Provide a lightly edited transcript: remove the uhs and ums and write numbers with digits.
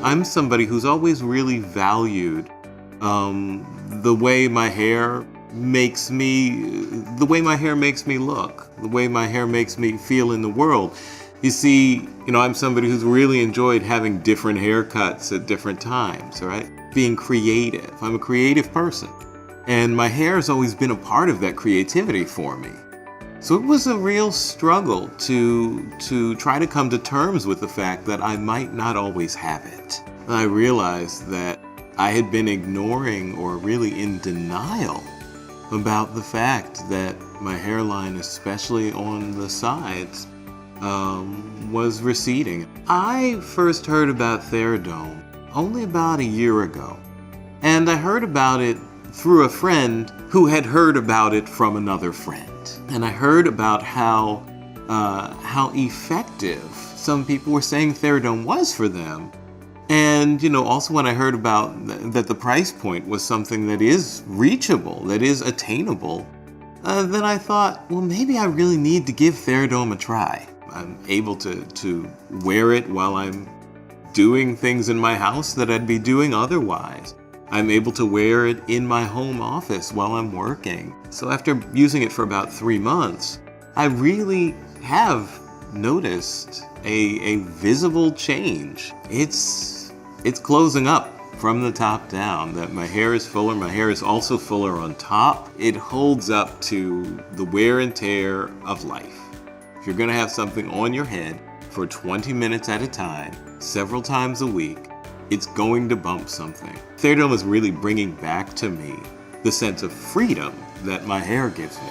I'm somebody who's always really valued the way my hair makes me look, the way my hair makes me feel in the world. You see, I'm somebody who's really enjoyed having different haircuts at different times, right? Being creative. I'm a creative person. And my hair has always been a part of that creativity for me. So it was a real struggle to try to come to terms with the fact that I might not always have it. I realized that I had been ignoring or really in denial about the fact that my hairline, especially on the sides, was receding. I first heard about Theradome only about a year ago, and I heard about it through a friend who had heard about it from another friend. And I heard about how effective some people were saying Theradome was for them. And, also when I heard about that the price point was something that is reachable, that is attainable, then I thought, well, maybe I really need to give Theradome a try. I'm able to wear it while I'm doing things in my house that I'd be doing otherwise. I'm able to wear it in my home office while I'm working. So after using it for about 3 months, I really have noticed a visible change. It's closing up from the top down, that my hair is fuller. My hair is also fuller on top. It holds up to the wear and tear of life. If you're gonna have something on your head for 20 minutes at a time, several times a week, it's going to bump something. Theradome is really bringing back to me the sense of freedom that my hair gives me.